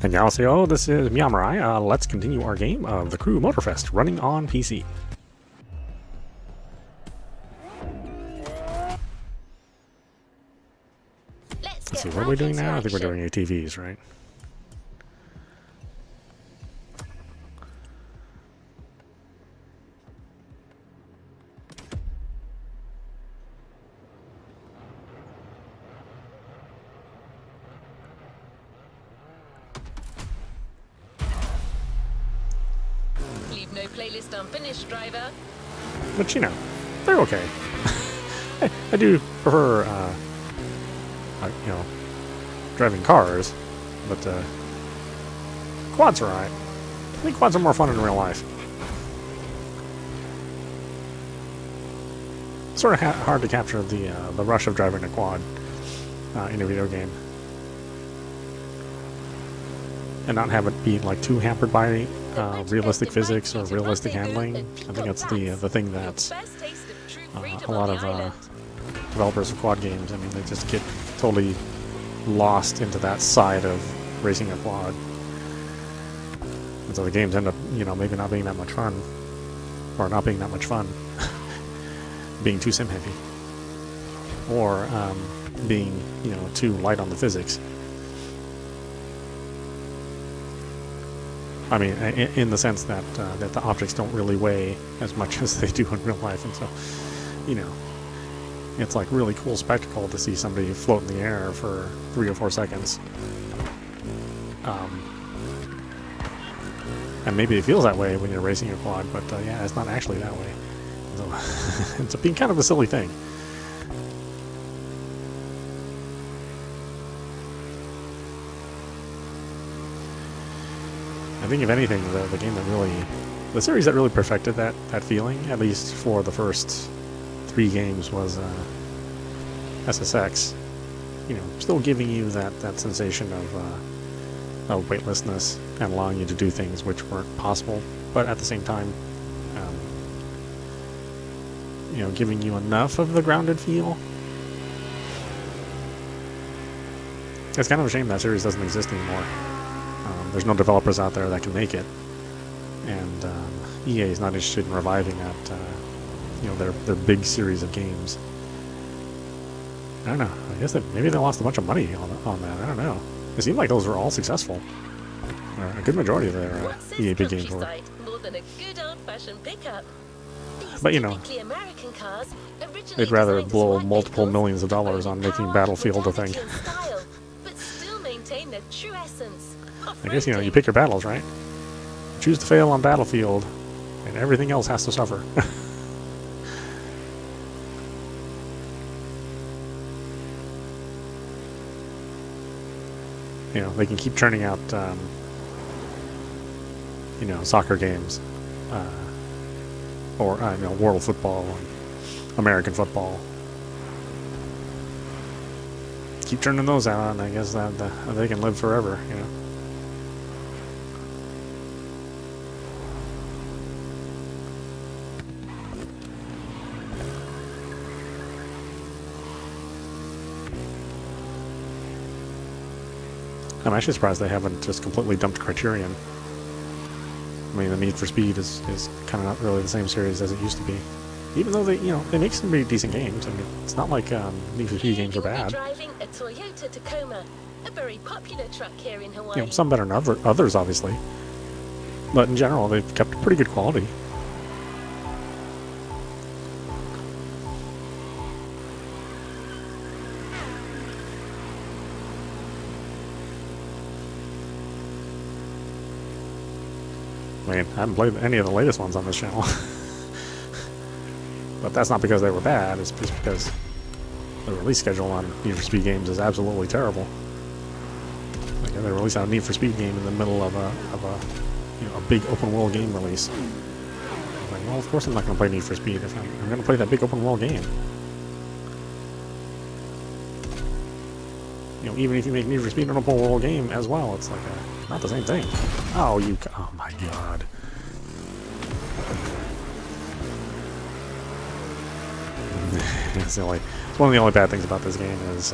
Annyeonghaseyo, this is meowmurai. Let's continue our game of the Crew Motorfest running on PC. Let's see, what are we doing now? I think we're doing ATVs, right? Leave no playlist unfinished, driver. But you know, they're okay. I do prefer, you know, driving cars, but quads are alright. I think quads are more fun in real life. Sort of hard to capture the rush of driving a quad in a video game, and not have it be like too hampered by realistic physics or realistic handling. I think that's the thing that a lot of developers of quad games, I mean, they just get totally lost into that side of racing a quad. And so the games end up, you know, maybe not being that much fun, or not being that much fun, being too sim heavy, or being, you know, too light on the physics. I mean, in the sense that that the objects don't really weigh as much as they do in real life, and so, you know, it's like really cool spectacle to see somebody float in the air for 3 or 4 seconds. And maybe it feels that way when you're racing a quad, but yeah, it's not actually that way. So it's being kind of a silly thing. I think if anything, the game that really, the series that really perfected that feeling, at least for the first 3 games, was SSX. You know, still giving you that sensation of weightlessness and allowing you to do things which weren't possible, but at the same time, you know, giving you enough of the grounded feel. It's kind of a shame that series doesn't exist anymore. There's no developers out there that can make it, and EA is not interested in reviving that, you know, their big series of games. I don't know. I guess maybe they lost a bunch of money on that. I don't know. It seemed like those were all successful. A good majority of their EA big games were. But you know, they'd rather blow multiple millions of dollars on making Battlefield a thing. I guess, you know, you pick your battles, right? Choose to fail on Battlefield, and everything else has to suffer. You know, they can keep churning out, you know, soccer games, or, you know, world football, and American football. Keep churning those out, and I guess that they can live forever, you know. I'm actually surprised they haven't just completely dumped Criterion. I mean, the Need for Speed is kind of not really the same series as it used to be. Even though they, you know, they make some pretty decent games. I mean, it's not like Need for Speed games are bad. Driving a Toyota Tacoma, a very popular truck here in Hawaii. You know, some better than others, obviously. But in general, they've kept pretty good quality. I mean, I haven't played any of the latest ones on this channel. But that's not because they were bad, it's just because the release schedule on Need for Speed games is absolutely terrible. Like, they release a Need for Speed game in the middle of a you know, a big open world game release. I'm like, well, of course I'm not going to play Need for Speed if I'm going to play that big open world game. You know, even if you make Need for Speed an open world game as well, it's like not the same thing. Oh, oh my god. It's one of the only bad things about this game is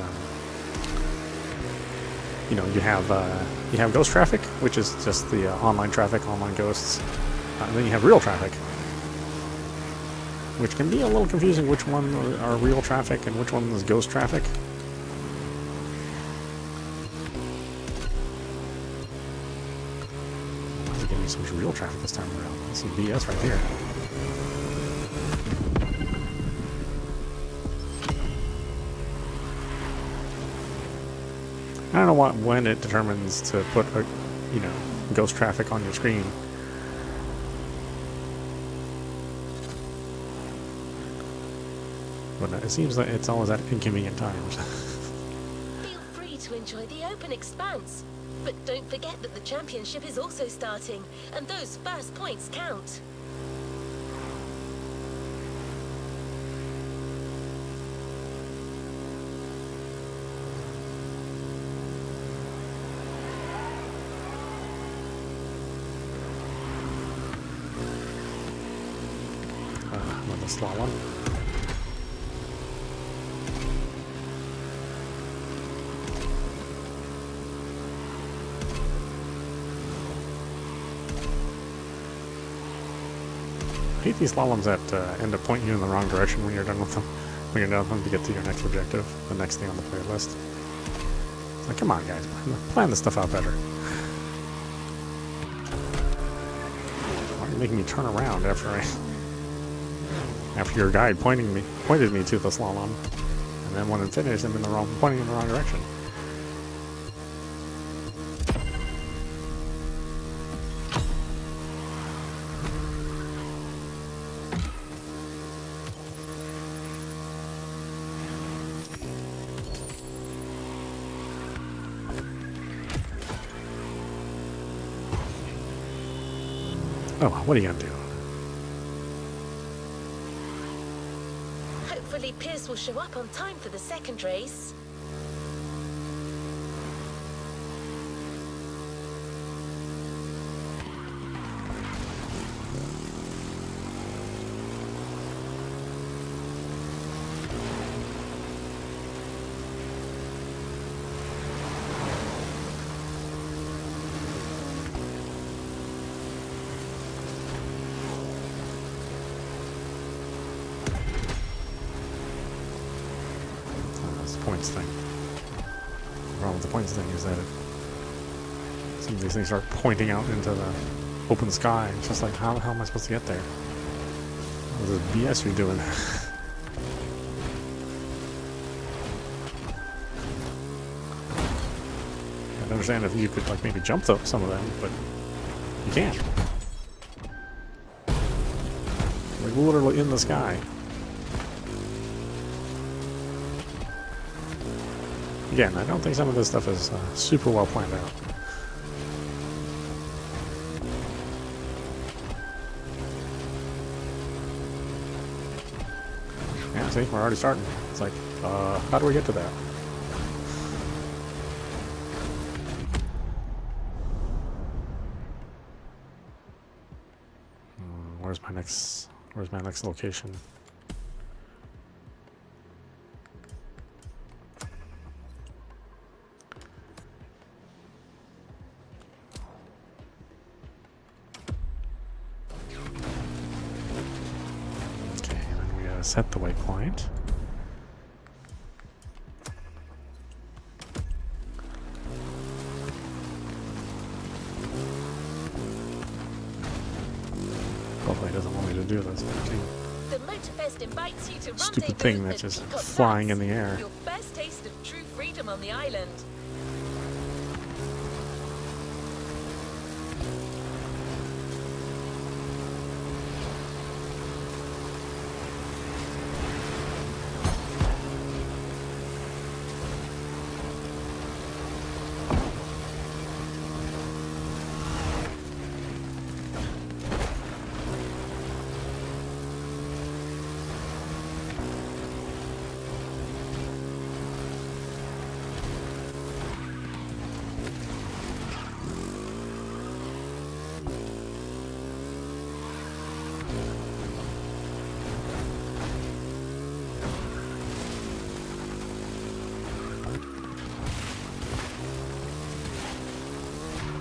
you have ghost traffic, which is just the online traffic, online ghosts. And then you have real traffic, which can be a little confusing. Which one are real traffic and which one is ghost traffic? Why is it giving me so much real traffic this time around? That's some BS right here. I don't know when it determines to put ghost traffic on your screen. But it seems like it's always at inconvenient times. Feel free to enjoy the open expanse. But don't forget that the championship is also starting, and those first points count. Another slalom. I hate these slaloms that end up pointing you in the wrong direction when you're done with them. When you're done with them to get to your next objective, the next thing on the playlist. It's like, come on, guys, plan this stuff out better. Why are you making me turn around after your guide pointed me to the slalom, and then when it finished, I'm pointing in the wrong direction. Oh, what are you gonna do? Hopefully Pierce will show up on time for the second race. Points thing. The problem with the points thing is that some of these things start pointing out into the open sky. It's just like, how the hell am I supposed to get there? What is this BS you're doing? I understand if you could like maybe jump some of them, but you can't. Like literally in the sky. Again, I don't think some of this stuff is super well planned out. Yeah, see, we're already starting. It's like, how do we get to that? Where's my next location? Set the waypoint. Hopefully it doesn't want me to do this. The Motorfest invites you to Stupid thing that's just flying in the air. Your first taste of true freedom on the island.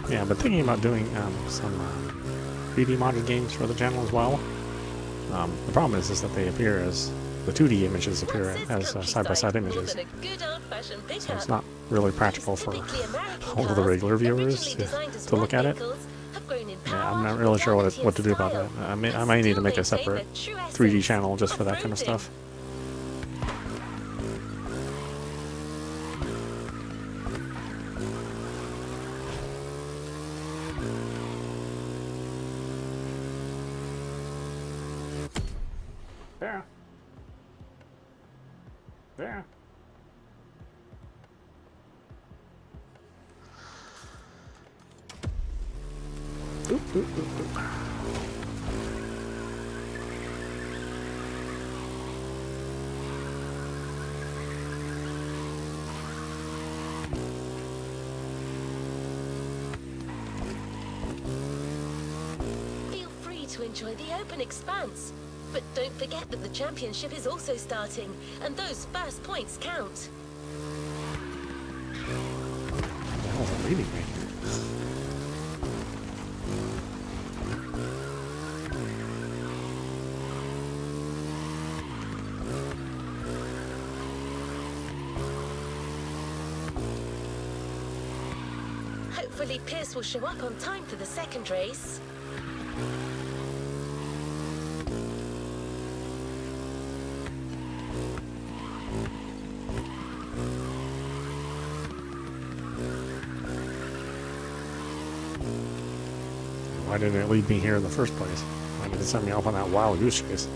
Yeah, but thinking about doing some 3D modded games for the channel as well. The problem is that they appear as the 2D images appear as side-by-side images, so it's not really practical for all of the regular viewers to look at it. Yeah, I'm not really sure what to do about that. I might need to make a separate 3D channel just for that kind of stuff. There. There. Oop, oop, oop, oop. Feel free to enjoy the open expanse. But don't forget that the championship is also starting, and those first points count. The hell's it leaving me? Hopefully Pierce will show up on time for the second race. Why didn't it leave me here in the first place? Why did it send me off on that wild goose chase?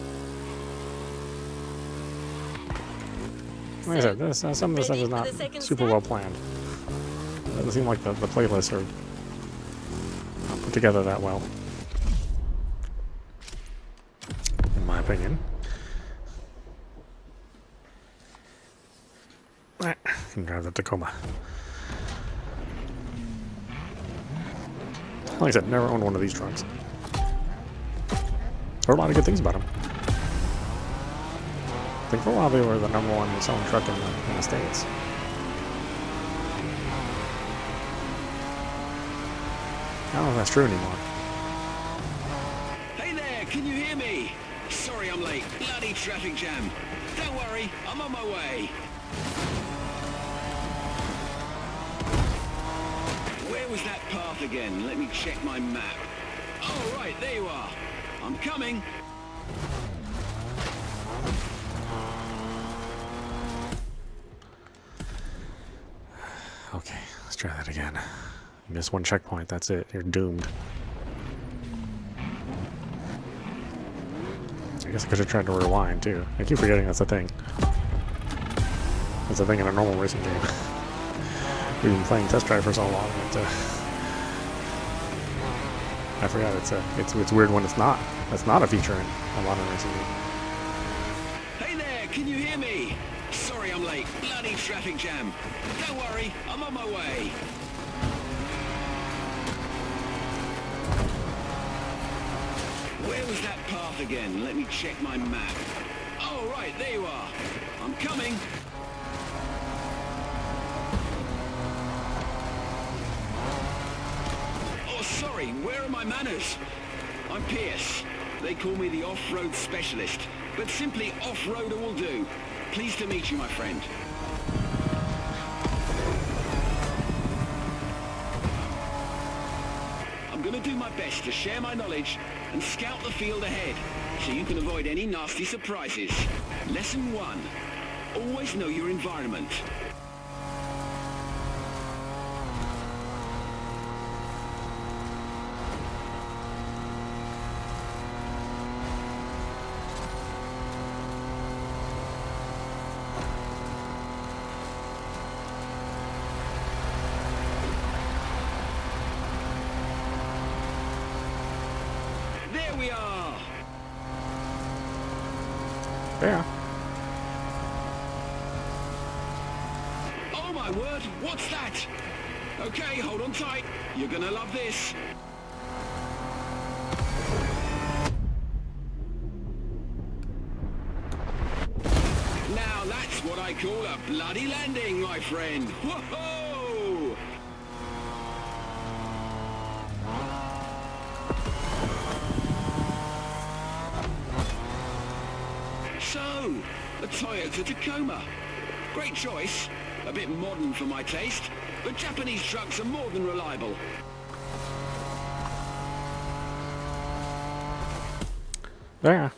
Like I said, some of this stuff is not super well planned. It doesn't seem like the playlists are put together that well, in my opinion. I can drive the Tacoma. Like I said, never owned one of these trucks. Heard a lot of good things about them. I think for a while they were the #1 selling truck in the States. I don't know if that's true anymore. Hey there, can you hear me? Sorry I'm late. Bloody traffic jam. Don't worry, I'm on my way. Where was that path again? Let me check my map. Oh, right, there you are. I'm coming. Okay, let's try that again. You miss one checkpoint, that's it. You're doomed. I guess I could have tried to rewind, too. I keep forgetting that's a thing. That's a thing in a normal racing game. We've been playing Test Drive for so long that I forgot it's weird when it's not. That's not a feature in a modern racing game. Hey there, can you hear me? Sorry I'm late. Bloody traffic jam. Don't worry, I'm on my way. Where was that path again? Let me check my map. Oh, right, there you are. I'm coming. Oh, sorry, where are my manners? I'm Pierce. They call me the off-road specialist, but simply off-roader will do. Pleased to meet you, my friend. I'm going to do my best to share my knowledge and scout the field ahead, so you can avoid any nasty surprises. Lesson 1. Always know your environment. There we are! Yeah. Oh my word, what's that? Okay, hold on tight. You're gonna love this. Now that's what I call a bloody landing, my friend. Whoa! So, a Toyota Tacoma. Great choice. A bit modern for my taste, but Japanese trucks are more than reliable. There.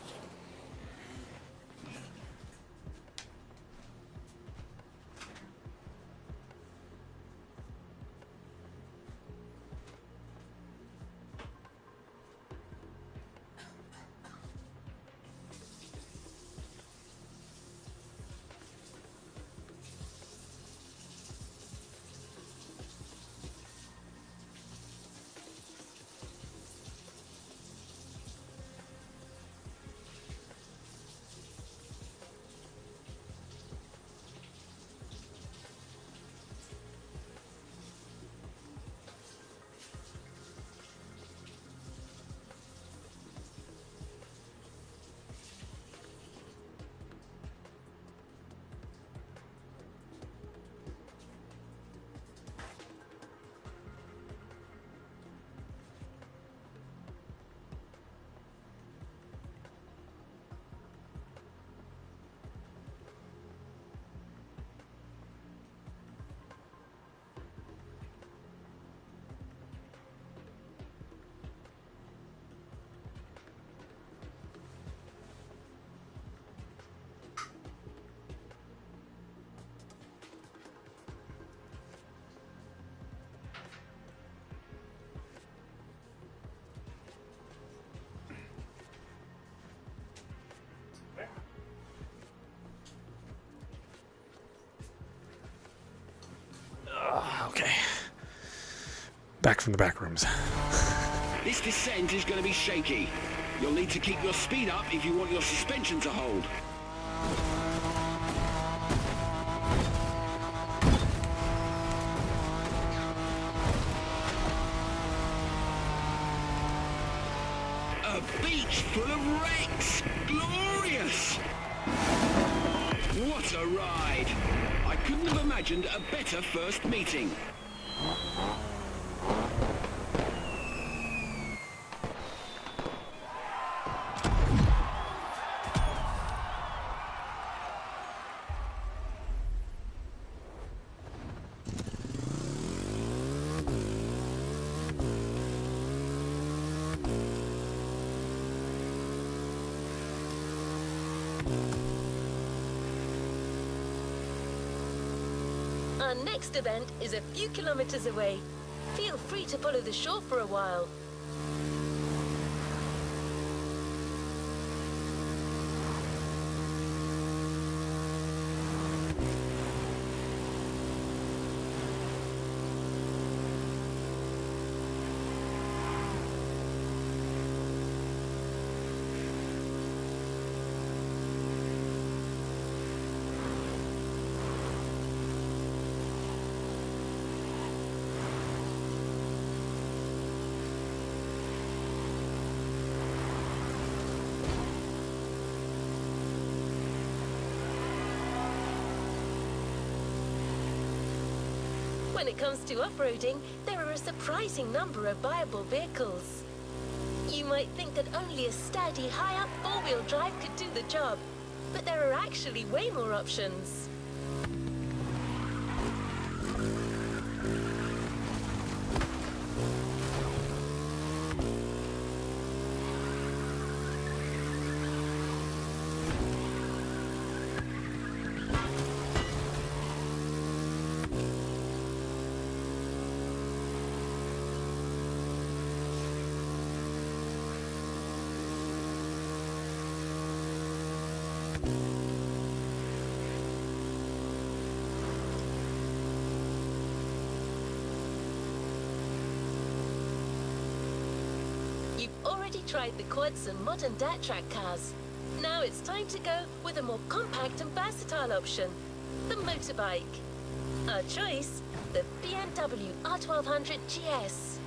Okay. Back from the back rooms. This descent is going to be shaky. You'll need to keep your speed up if you want your suspension to hold. A beach full of wrecks! Glorious! What a ride! I couldn't have imagined a better first meeting. Our next event is a few kilometers away. Feel free to follow the shore for a while. When it comes to off-roading, there are a surprising number of viable vehicles. You might think that only a sturdy, high-up four-wheel drive could do the job, but there are actually way more options. You've already tried the quads and modern dirt track cars. Now it's time to go with a more compact and versatile option, the motorbike. Our choice, the BMW R1200 GS.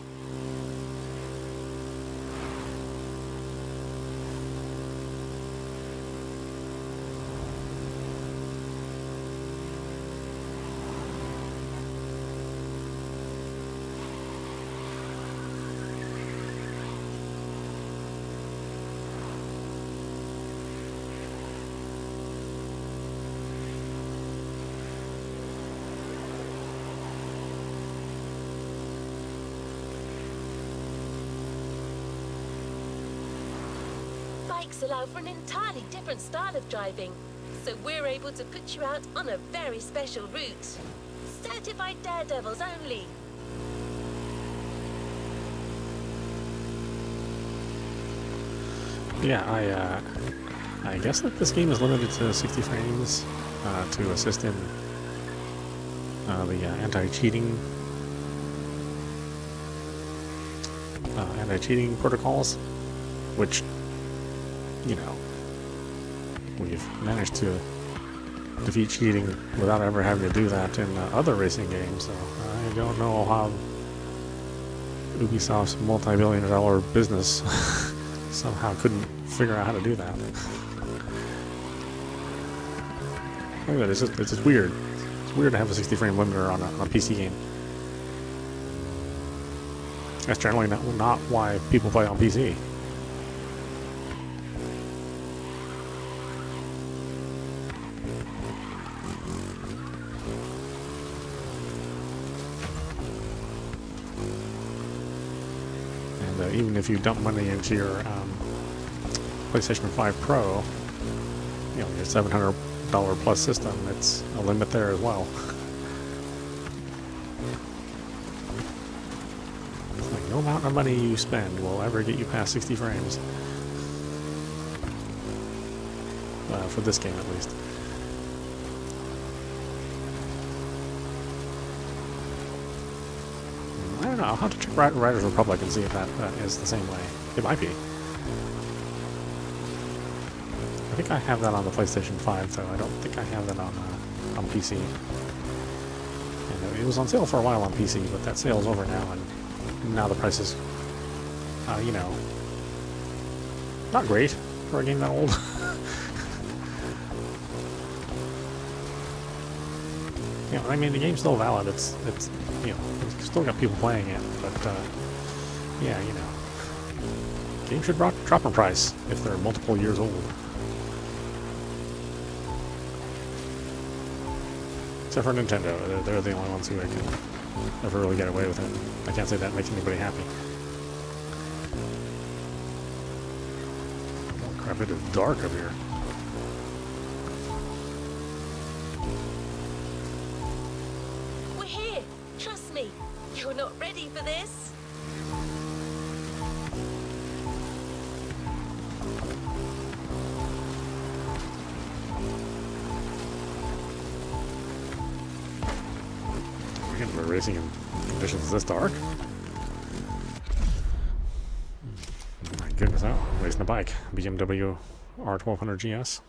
bikes allow for an entirely different style of driving, so we're able to put you out on a very special route. Certified daredevils only. Yeah, I guess that this game is limited to 60 frames to assist in the anti-cheating protocols, which, you know, we've managed to defeat cheating without ever having to do that in other racing games. So I don't know how Ubisoft's multi-billion-dollar business somehow couldn't figure out how to do that. Look at that, it's just weird. It's weird to have a 60 frame limiter on a PC game. That's generally not why people play on PC. And even if you dump money into your PlayStation 5 Pro, you know, your $700 plus system, it's a limit there as well. It's like no amount of money you spend will ever get you past 60 frames. For this game, at least. I don't know, I'll have to check Riders Republic and see if that is the same way. It might be. I think I have that on the PlayStation 5, though. I don't think I have that on PC. And it was on sale for a while on PC, but that sale's over now, and now the price is, you know, not great for a game that old. You know, I mean, the game's still valid. It's you know, it's still got people playing it, but yeah, you know, games should drop in price if they're multiple years old. Except for Nintendo, they're the only ones who can ever really get away with it. I can't say that makes anybody happy. Oh crap, it is dark up here. We're here. Trust me. You're not ready for this. We're racing in conditions this dark. Oh my goodness, I'm racing a bike. BMW R1200 GS.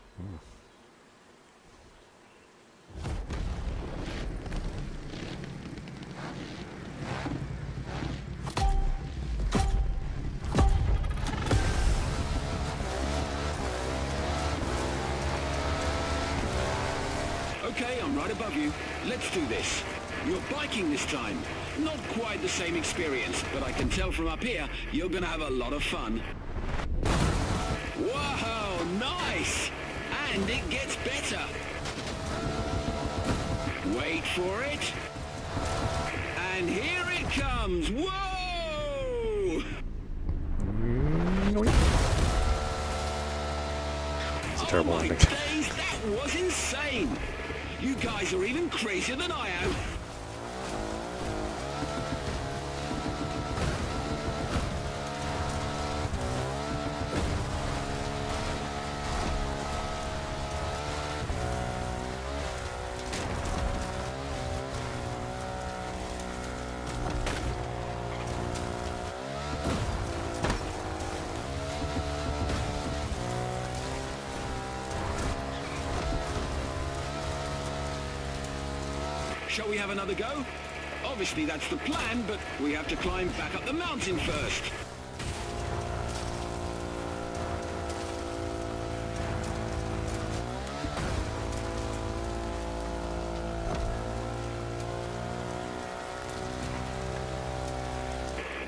Okay, I'm right above you. Let's do this. You're biking this time. Not quite the same experience, but I can tell from up here, you're gonna have a lot of fun. Wow, nice! And it gets better. Wait for it. And here it comes. Whoa! It's a terrible oh my ending. days, that was insane! You guys are even crazier than I am. Shall we have another go? Obviously that's the plan, but we have to climb back up the mountain first.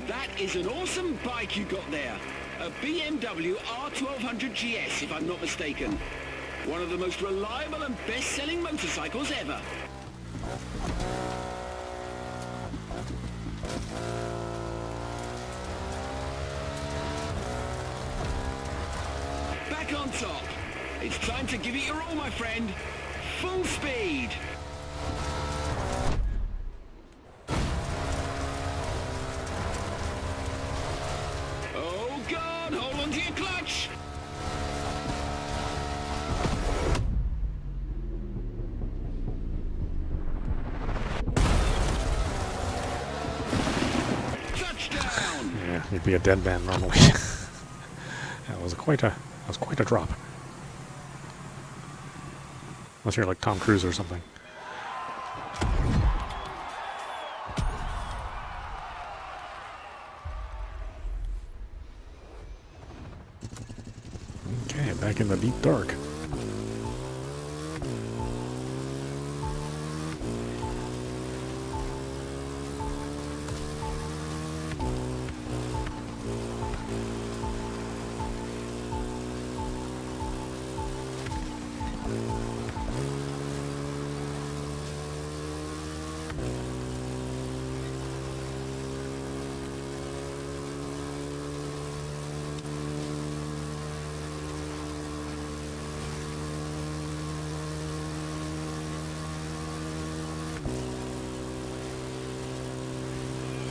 That is an awesome bike you got there. A BMW R1200 GS, if I'm not mistaken. One of the most reliable and best-selling motorcycles ever. back on top. It's time to give it your all, my friend. Full speed. Oh God, hold on to your clutch. Touchdown. Yeah, you'd be a dead man normally. That was quite a drop. Unless you're like Tom Cruise or something. Okay, back in the deep dark.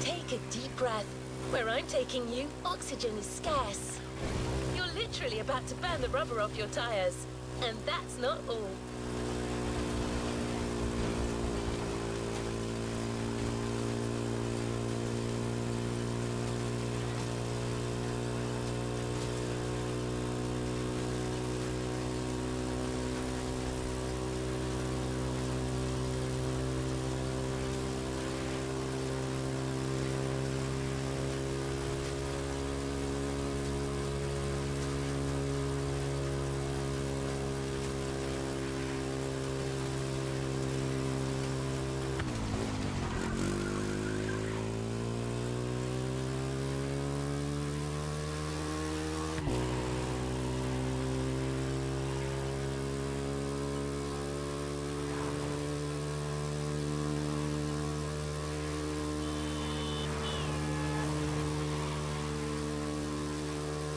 Take a deep breath. Where I'm taking you, oxygen is scarce. You're literally about to burn the rubber off your tires. And that's not all.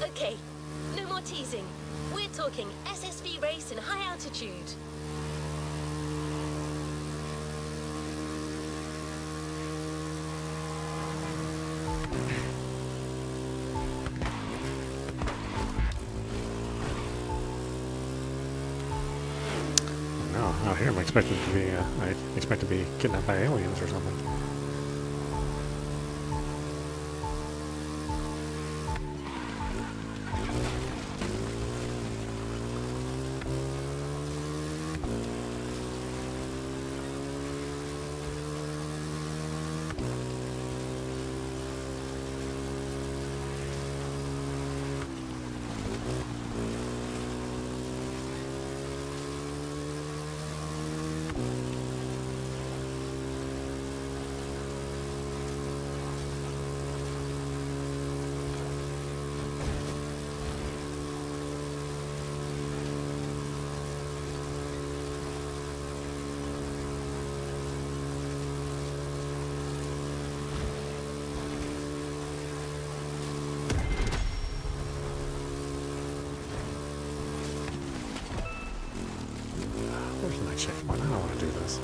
Okay, no more teasing. We're talking SSV race in high altitude. No, out here I'm expecting to be, I expect to be kidnapped by aliens or something. Where's the night shift? Why do I want to do this?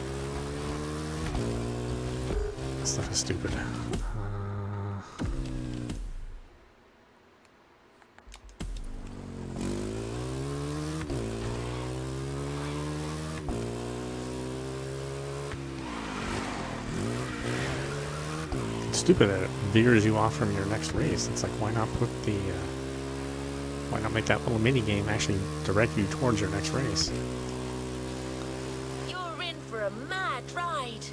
This stuff is stupid. It's stupid that it veers you off from your next race. It's like, why not put the, why not make that little mini game actually direct you towards your next race? You're in for a mad ride.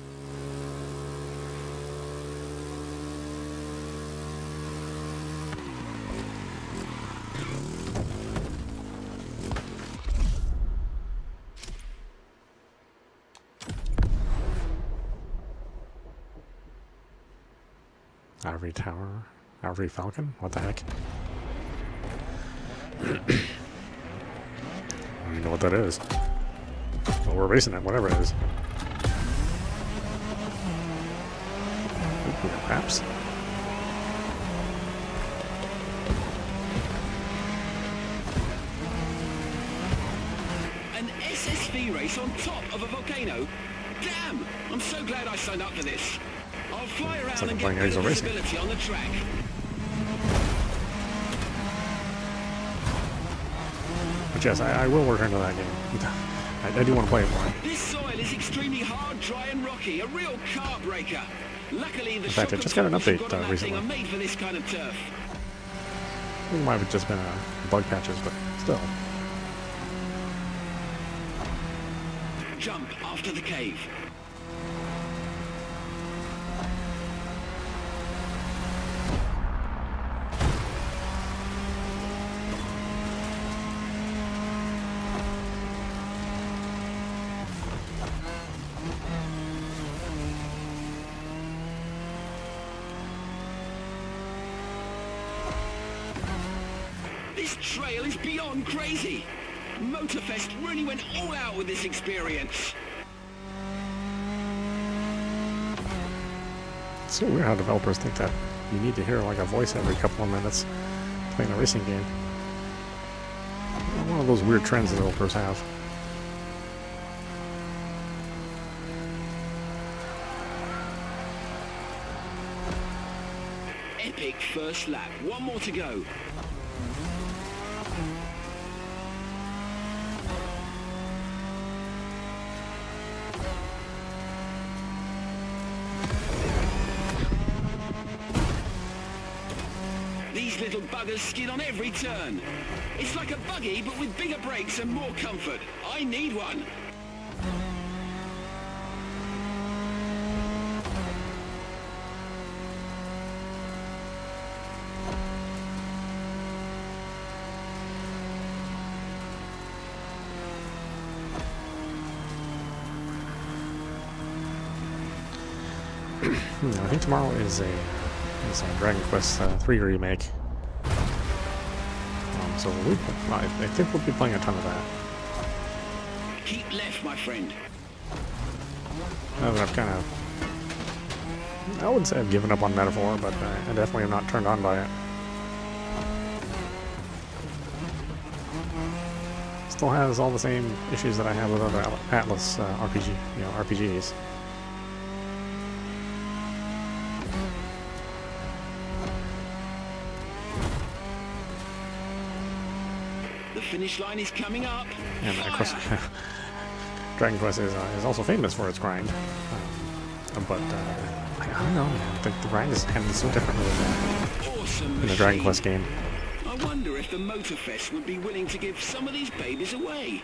Ivory Tower? Ivory Falcon? What the heck? I don't even know what that is. Well, we're racing it, whatever it is. Ooh, perhaps. GT race on top of a volcano? Damn! I'm so glad I signed up for this. I'll fly around like and playing get better Exo Racing. visibility on the track. But yes, I will return to that game. I do want to play it more. This soil is extremely hard, dry and rocky, a real car breaker. Luckily, the In fact, shock it just got an absorbers update, got on that thing recently. are made for this kind of turf. It might have just been bug patches, but still. Jump after the cave. This trail is beyond crazy. Motorfest really went all out with this experience. It's so weird how developers think that you need to hear like a voice every couple of minutes playing a racing game. One of those weird trends developers have. Epic first lap. One more to go. These little buggers skid on every turn. It's like a buggy, but with bigger brakes and more comfort. I need one. I think tomorrow is a Dragon Quest 3 remake. So I think we'll be playing a ton of that. Keep left, my friend. Now that I've kind of, I wouldn't say I've given up on Metaphor, but I definitely am not turned on by it. Still has all the same issues that I have with other Atlas RPGs. The finish line is coming up. And of course, Dragon Quest is also famous for its grind. But I don't know, man. The grind is handled so differently Awesome in the Dragon machine. Quest game. I wonder if the Motorfest would be willing to give some of these babies away.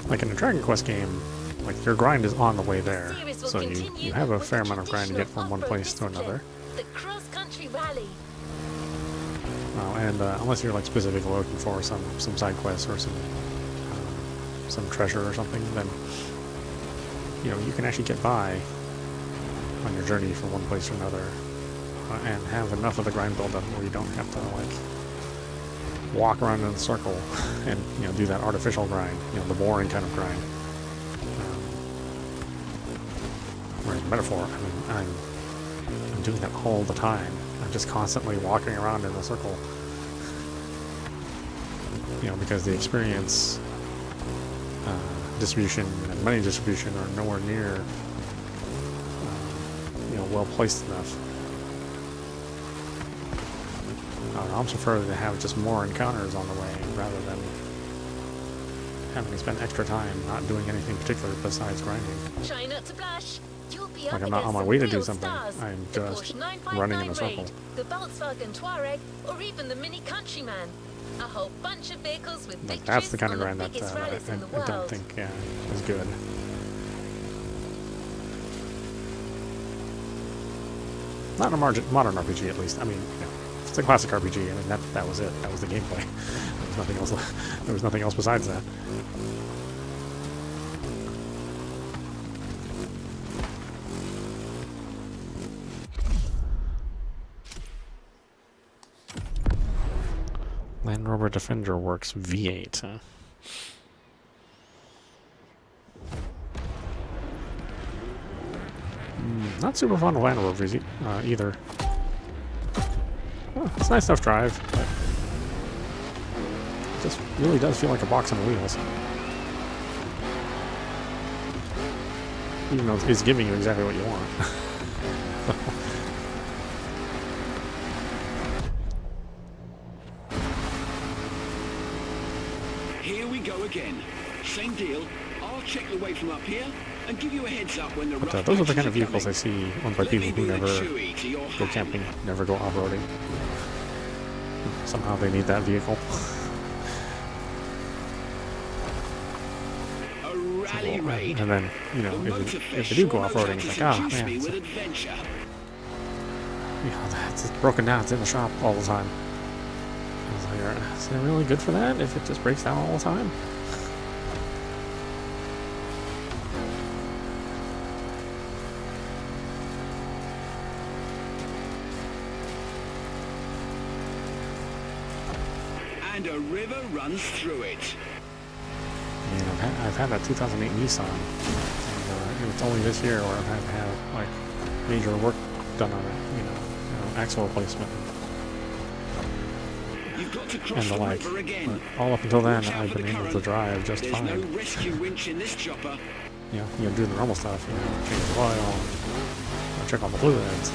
Like in a Dragon Quest game, like your grind is on the way there, so you have a fair amount of grind to get from one place to another. The cross-country rally. And unless you're like specifically looking for some side quests or some treasure or something, then you can actually get by on your journey from one place to another and have enough of the grind build up where you don't have to like walk around in a circle and do that artificial grind, the boring kind of grind. Whereas Metaphor, I mean, I'm doing that all the time. I'm just constantly walking around in a circle. Because the experience distribution and money distribution are nowhere near well placed enough. I almost prefer to have just more encounters on the way rather than having to spend extra time not doing anything particular besides grinding. Try not to blush. You'll be Like up I'm not against on my some way to real do something. stars. I'm The just Porsche 959 running in a circle. Raid, the Volkswagen Touareg, or even the Mini Countryman. A whole bunch of vehicles with Like victories that's the kind on of grind the that biggest rallies in the I don't world. think is good. Not in a modern RPG, at least. I mean, if it's a classic RPG. I mean, that was it. That was the gameplay. There was nothing else. There was nothing else besides that. Land Rover Defender Works V8. Not super fond of Land Rovers either. Well, it's a nice enough drive, but it just really does feel like a box on wheels. Even though it's giving you exactly what you want. Here we go again. Same deal. I'll check the way from up here and give you a heads up when the rough Those are the patches kind of vehicles I coming. see owned by Let me people who be the never chewy to your go ham. camping, never go off-roading. Somehow they need that vehicle. A rally raid. And then, you know, The if Motorfest they do go sure knows off-roading, how it's to like, seduce man, me it's, with adventure. it's broken down, it's in the shop all the time. I was like, is it really good for that if it just breaks down all the time? And a river runs through it. I mean, I've had that 2008 Nissan, and it's only this year where I've had to have like major work done on it, you know axle replacement You've got to and cross the the like. river again. But all up until then, Watch out I've for been the able to current. drive just There's fine. no rescue winch in this chopper. You know, do the normal stuff, change the oil, check on the fluids,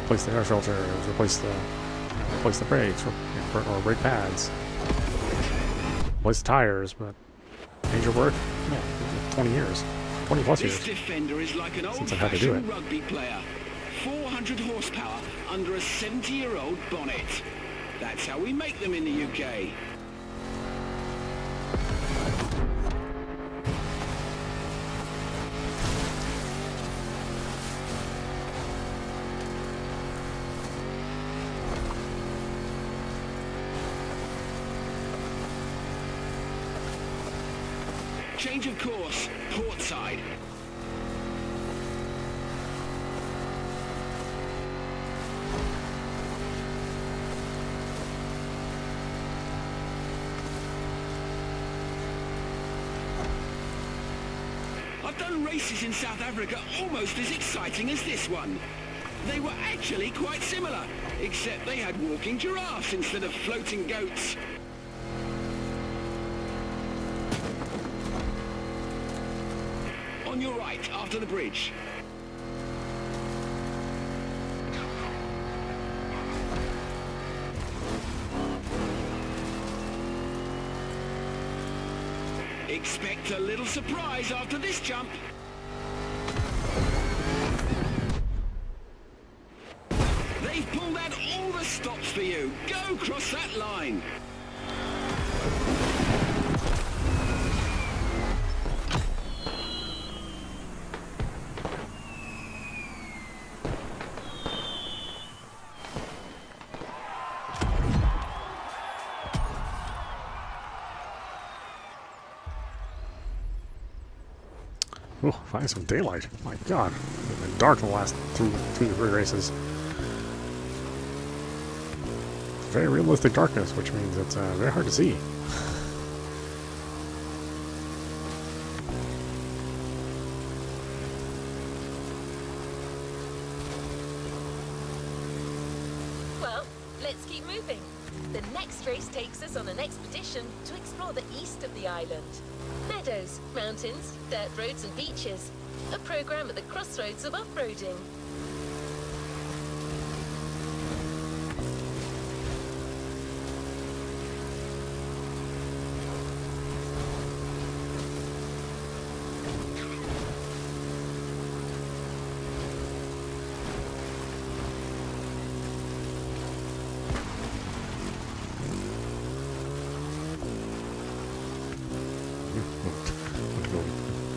replace the air filter, replace the brakes, or brake pads, replace the tires, but major work, 20 years, 20 plus This years. Defender is like an Since I've had to do old-fashioned it. rugby player. 400 horsepower under a 70-year-old bonnet. That's how we make them in the UK. Change of course, port side. I've done races in South Africa almost as exciting as this one. They were actually quite similar, except they had walking giraffes instead of floating goats. On your right, after the bridge. Expect a little surprise after this jump. They've pulled out all the stops for you. Go cross that line. Oh, finally some daylight. My God, it's been dark in the last two to three races. Very realistic darkness, which means it's very hard to see. Well, let's keep moving. The next race takes us on an expedition to explore the east of the island. Meadows, mountains, dirt roads and beaches. A program at the crossroads of off-roading.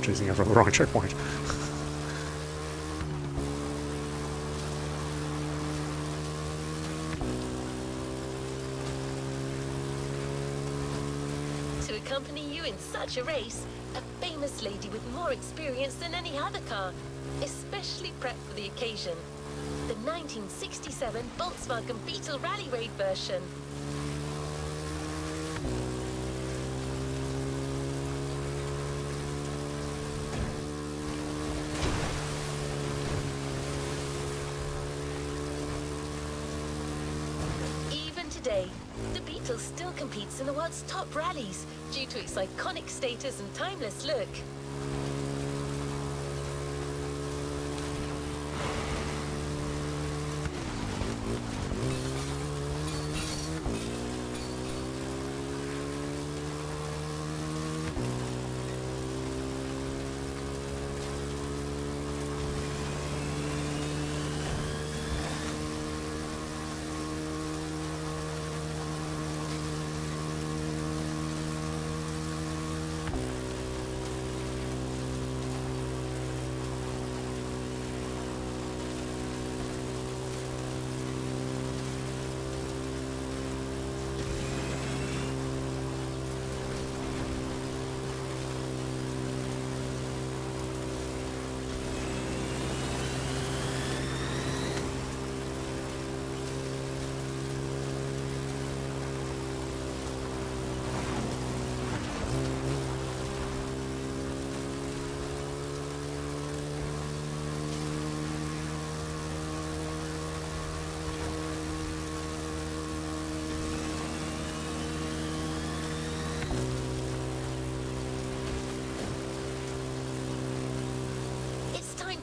Chasing after the wrong checkpoint. To accompany you in such a race, a famous lady with more experience than any other car, especially prepped for the occasion. The 1967 Volkswagen Beetle Rally Raid version. today. The Beetle still competes in the world's top rallies due to its iconic status and timeless look.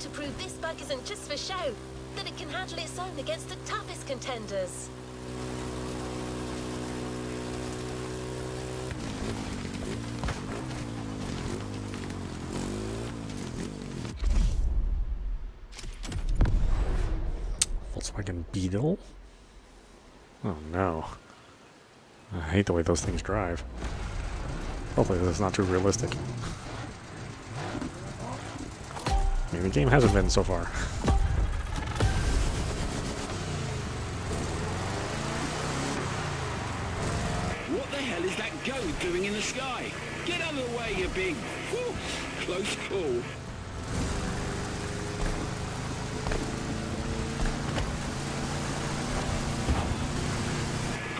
To prove this bug isn't just for show, that it can handle its own against the toughest contenders. Volkswagen Beetle? Oh no. I hate the way those things drive. Hopefully this is not too realistic. I mean, the game hasn't been so far. What the hell is that goat doing in the sky? Get out of the way, you big... Whew, close call.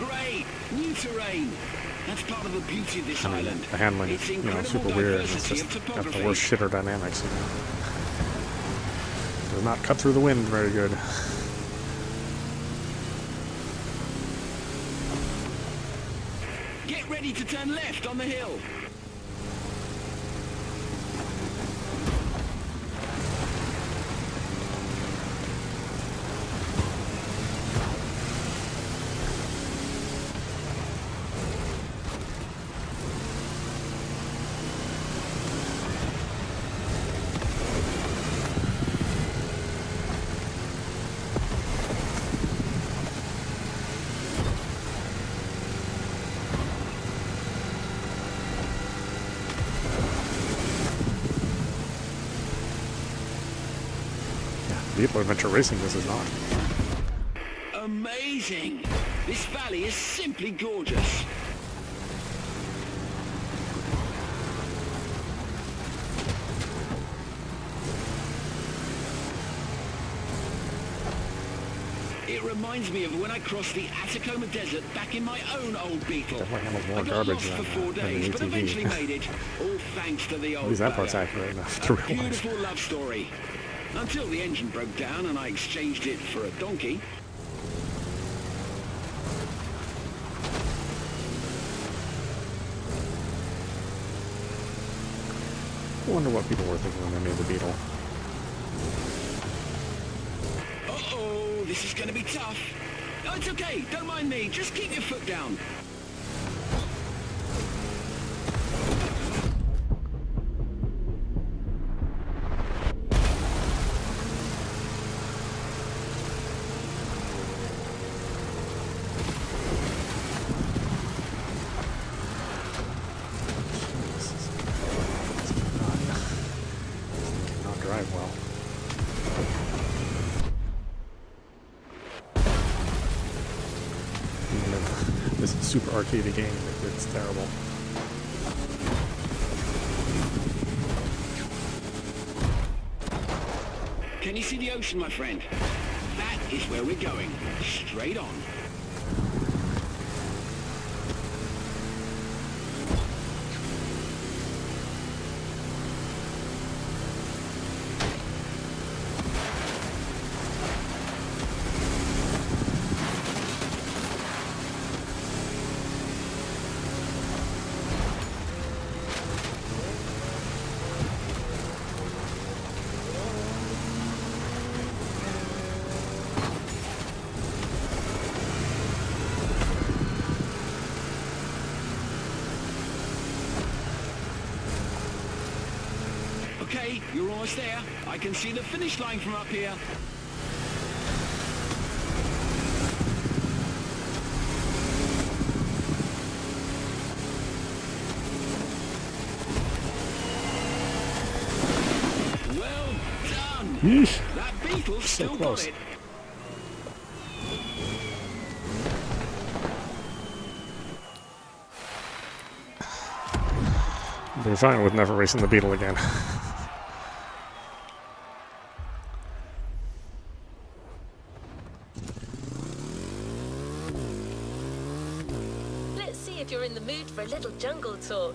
Great! New terrain. That's part of the beauty of this island. The handling is, It's you know, incredible super weird, and it's diversity just of got the topography. worst shitter dynamics. You know? Does not cut through the wind very good. Get ready to turn left on the hill. Beetle Adventure Racing, this is not. Amazing! This valley is simply gorgeous. It reminds me of when I crossed the Atacama Desert back in my own old Beetle. Definitely handles more I got garbage lost than, for 4 than days, the but ATV. eventually made it, all thanks to the old At least that part's bugger. accurate enough to A realize. beautiful love story. Until the engine broke down and I exchanged it for a donkey. I wonder what people were thinking when they made the Beetle. Uh-oh, this is going to be tough. Oh, it's okay, don't mind me. Just keep your foot down. Cannot drive well. Even though this is super arcadey game, it's terrible. Can you see the ocean, my friend? That is where we're going. Straight on. Okay, you're almost there. I can see the finish line from up here. Well done. Yeesh. That beetle's So still close. got it. I'll be fine with never racing the Beetle again. Let's see if you're in the mood for a little jungle tour.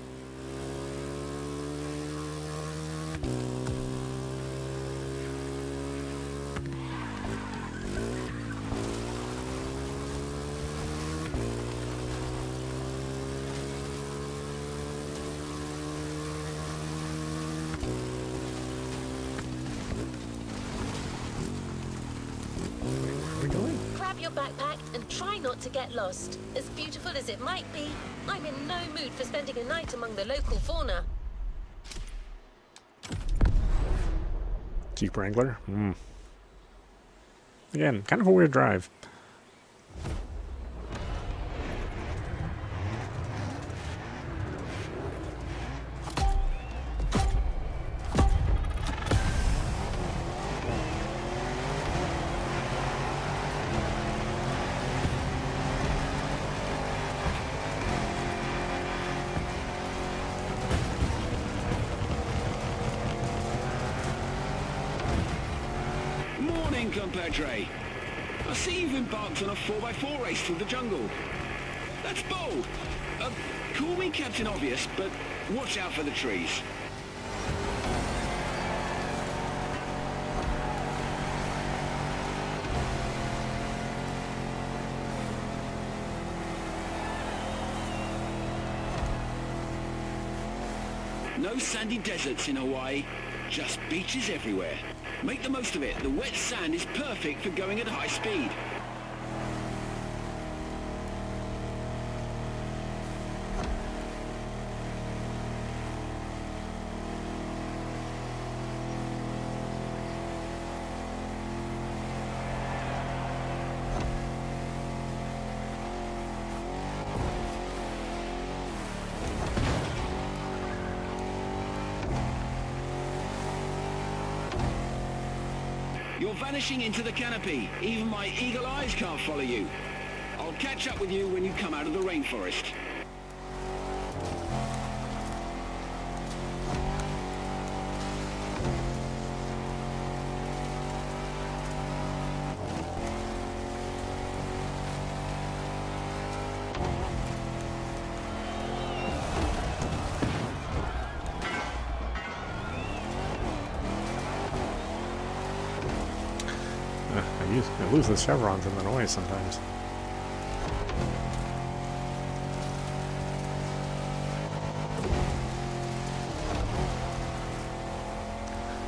Where are we going? Grab your backpack and try not to get lost. As beautiful as it might be, I'm in no mood for spending a night among the local fauna. Jeep Wrangler? Again, kind of a weird drive. Morning, compadre. I see you've embarked on a 4x4 race through the jungle. That's bold. Call me Captain Obvious, but watch out for the trees. No sandy deserts in Hawaii, just beaches everywhere. Make the most of it. The wet sand is perfect for going at high speed. You're vanishing into the canopy. Even my eagle eyes can't follow you. I'll catch up with you when you come out of the rainforest. I lose the chevrons in the noise sometimes.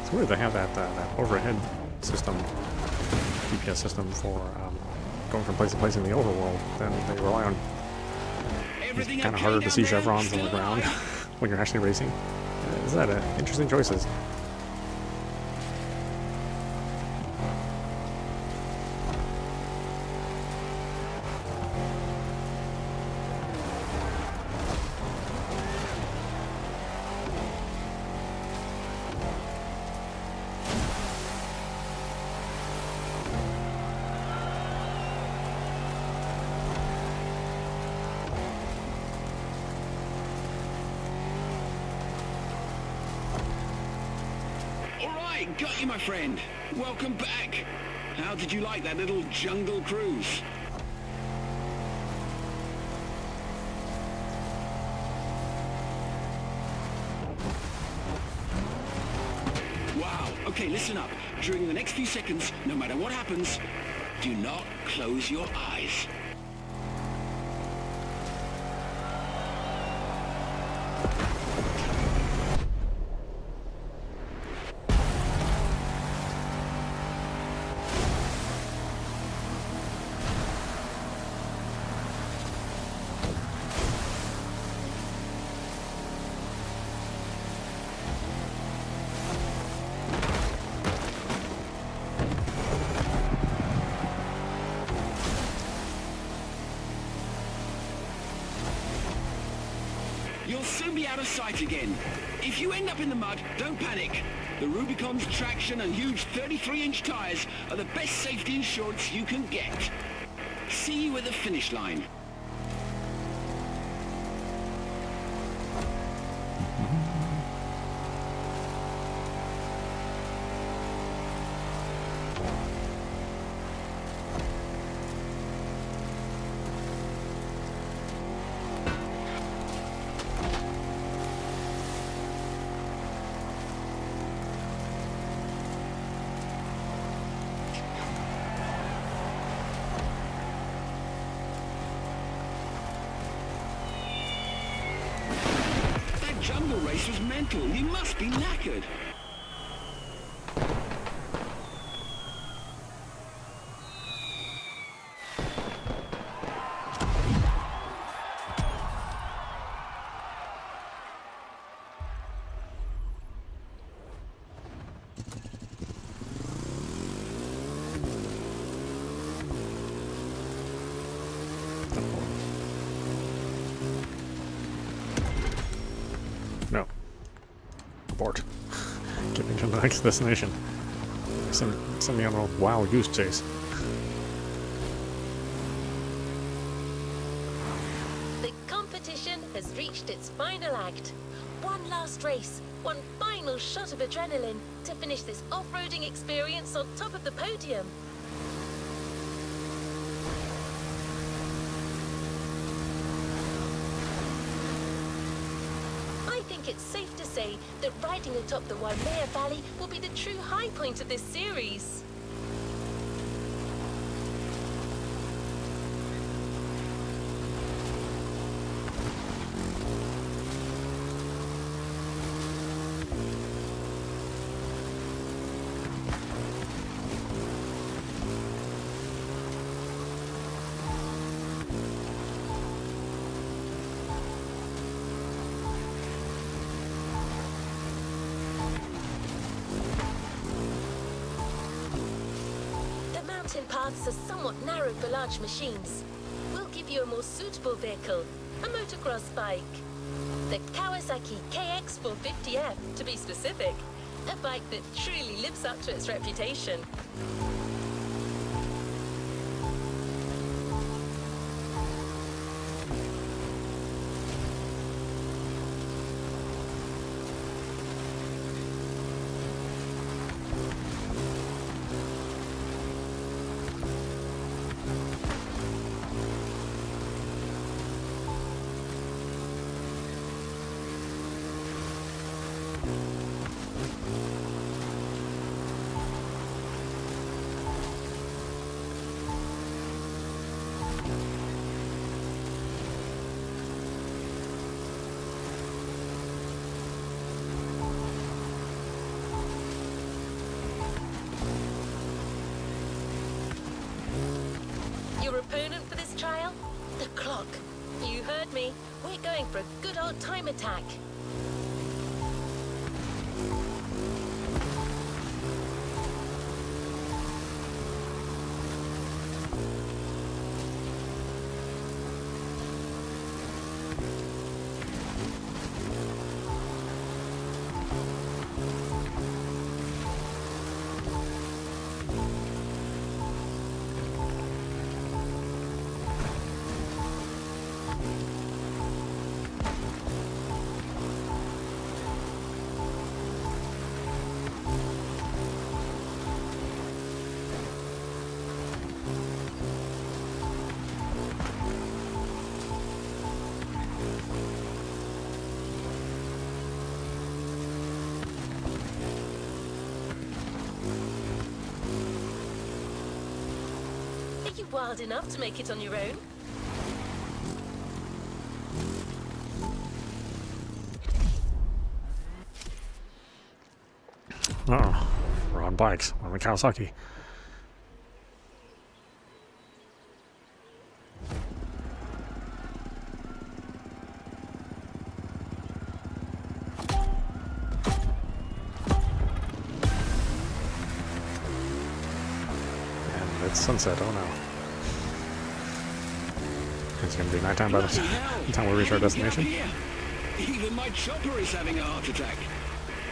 It's weird they have that overhead system, GPS system for going from place to place in the overworld. Then they rely on it's kind of harder to see chevrons on the ground when you're actually racing. Is that interesting choices? Got you, my friend. Welcome back. How did you like that little jungle cruise? Wow. Okay, listen up. During the next few seconds, no matter what happens, do not close your eyes. You'll soon be out of sight again. If you end up in the mud, don't panic. The Rubicon's traction and huge 33-inch tires are the best safety insurance you can get. See you at the finish line. Jungle race was mental. You must be knackered. No. Abort. Getting to the next destination. Send me on a wild goose chase. The competition has reached its final act. One last race, one final shot of adrenaline to finish this off-roading experience on top of the podium. I think it's safe to say that riding atop the Waimea Valley will be the true high point of this series. Mountain paths are somewhat narrow for large machines. We'll give you a more suitable vehicle, a motocross bike. The Kawasaki KX450F, to be specific. A bike that truly lives up to its reputation. Your opponent for this trial? The clock. You heard me. We're going for a good old time attack. Are you wild enough to make it on your own? Oh, we're on bikes. We're on the Kawasaki. And it's sunset. Oh no. It's going to be nighttime by the time we reach our destination. Even my chopper is having a heart attack.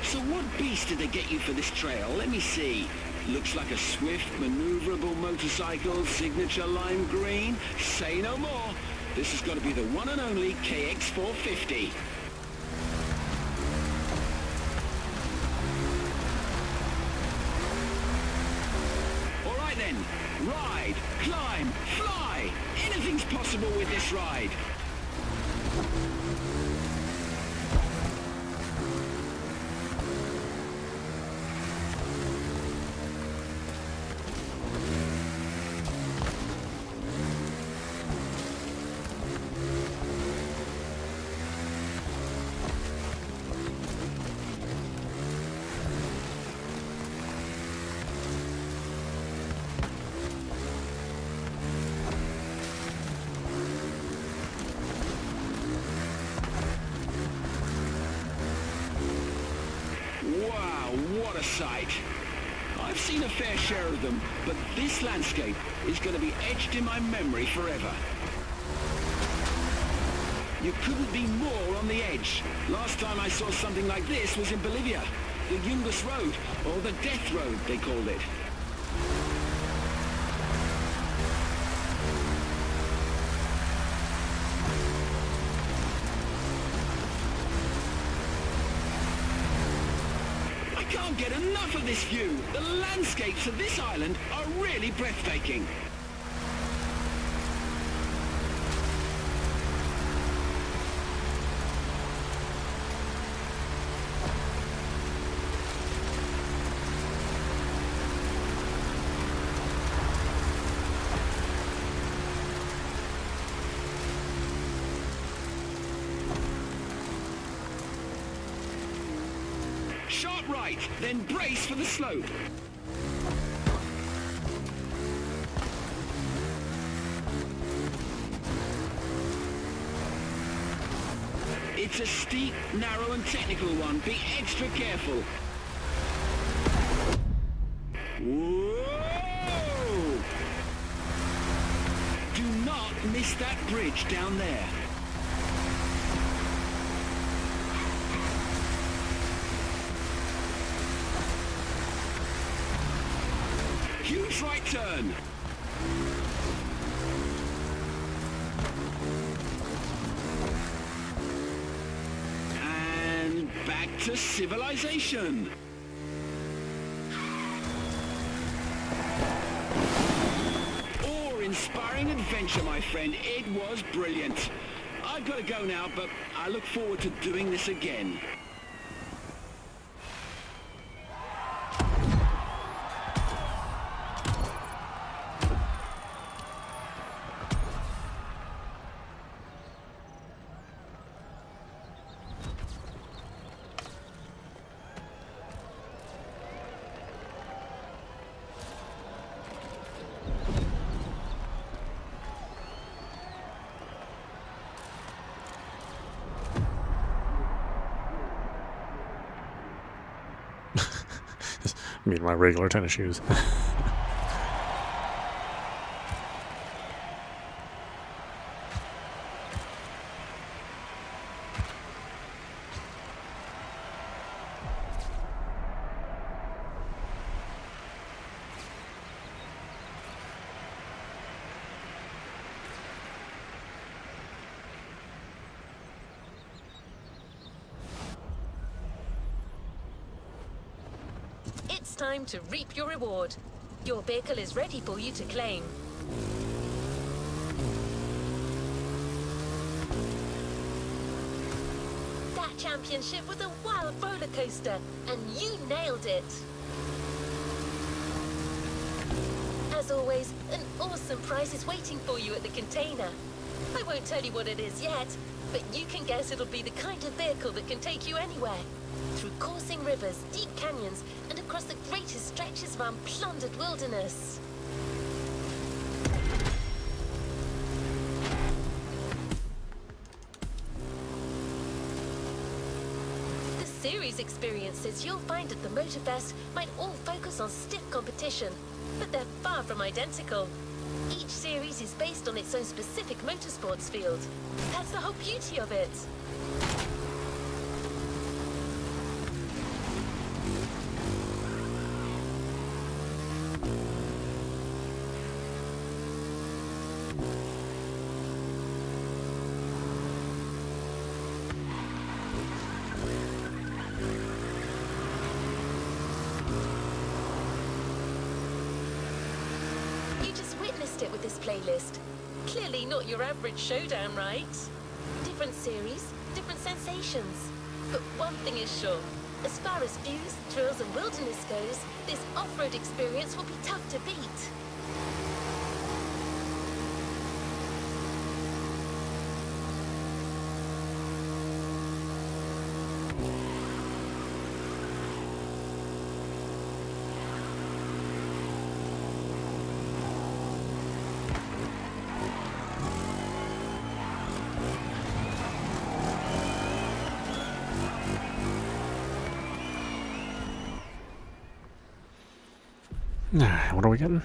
So what beast did they get you for this trail? Let me see. Looks like a swift, maneuverable motorcycle, signature lime green. Say no more. This has got to be the one and only KX450. All right then. Ride, climb, fly. Anything's possible with this ride. Wow, what a sight. I've seen a fair share of them, but this landscape is going to be etched in my memory forever. You couldn't be more on the edge. Last time I saw something like this was in Bolivia. The Yungas Road, or the Death Road, they called it. I can't get enough of this view. The landscapes of this island are really breathtaking. Sharp right, then brace for the slope. It's a steep, narrow and technical one. Be extra careful. Whoa! Do not miss that bridge down there. Huge right turn. And back to civilization. Awe-inspiring adventure, my friend. It was brilliant. I've got to go now, but I look forward to doing this again. I mean, my regular tennis shoes. It's time to reap your reward. Your vehicle is ready for you to claim. That championship was a wild roller coaster, and you nailed it. As always, an awesome prize is waiting for you at the container. I won't tell you what it is yet, but you can guess it'll be the kind of vehicle that can take you anywhere. Through coursing rivers, deep canyons, and across the greatest stretches of unplundered wilderness. The series experiences you'll find at the Motorfest might all focus on stiff competition, but they're far from identical. Each series is based on its own specific motorsports field. That's the whole beauty of it. this playlist. Clearly not your average showdown, right? Different series, different sensations. But one thing is sure. As far as views, thrills and wilderness goes, this off-road experience will be tough to beat. Alright, what are we getting?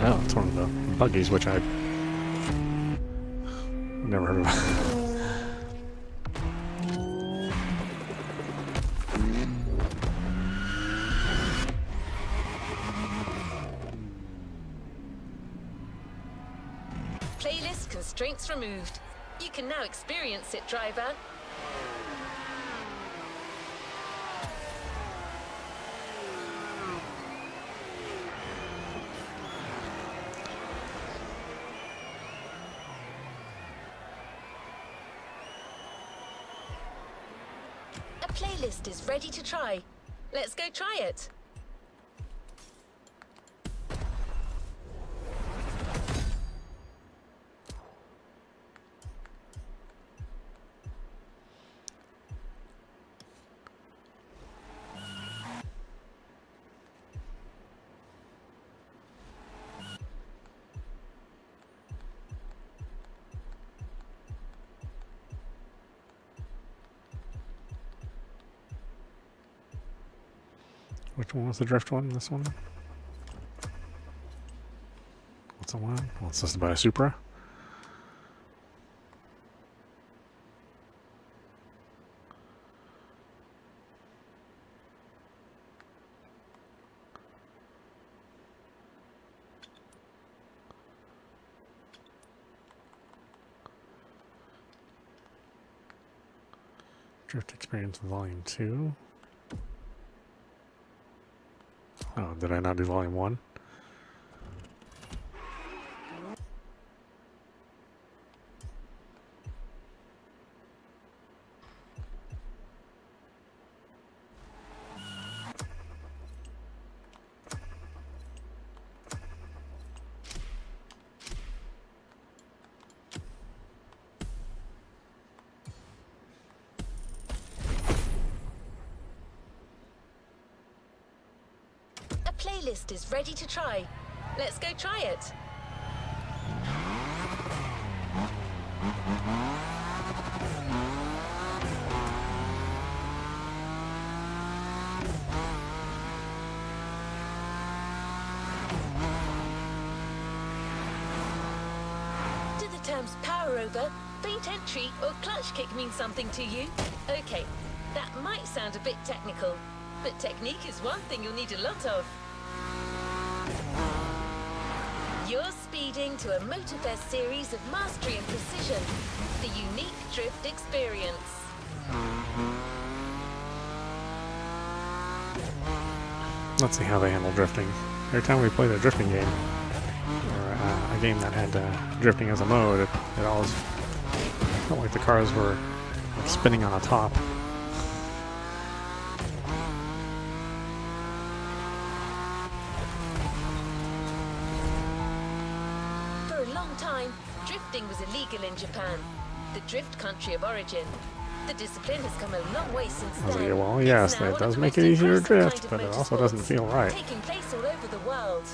Oh, it's one of the buggies, which I've never heard of. Playlist constraints removed. You can now experience it, driver. A playlist is ready to try. Let's go try it. Which one was the drift one? This one? What's the one? Well, it's listed by a Supra. Drift Experience Volume 2. Oh, did I not do Volume 1? Playlist is ready to try. Let's go try it. Do the terms power over, faint entry, or clutch kick mean something to you? Okay, that might sound a bit technical, but technique is one thing you'll need a lot of. You're speeding to a Motorfest series of mastery and precision, the unique drift experience. Let's see how they handle drifting. Every time we played a drifting game, or a game that had drifting as a mode, it always felt like the cars were like spinning on a top. Drifting was illegal in Japan, the drift country of origin. The discipline has come a long way since then. Yeah, well, yes, that does make it easier to drift, but it also doesn't feel right. Taking place all over the world.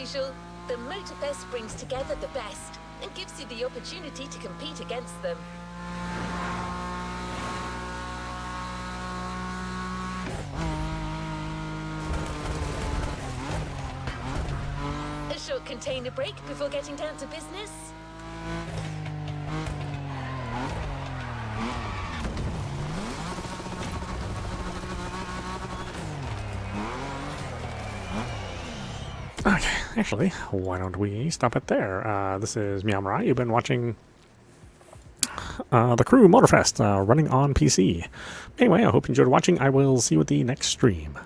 usual, the Motorfest brings together the best and gives you the opportunity to compete against them. A short container break before getting down to business. Okay, actually, why don't we stop it there? This is meowmurai. You've been watching the Crew Motorfest running on PC. Anyway, I hope you enjoyed watching. I will see you at the next stream.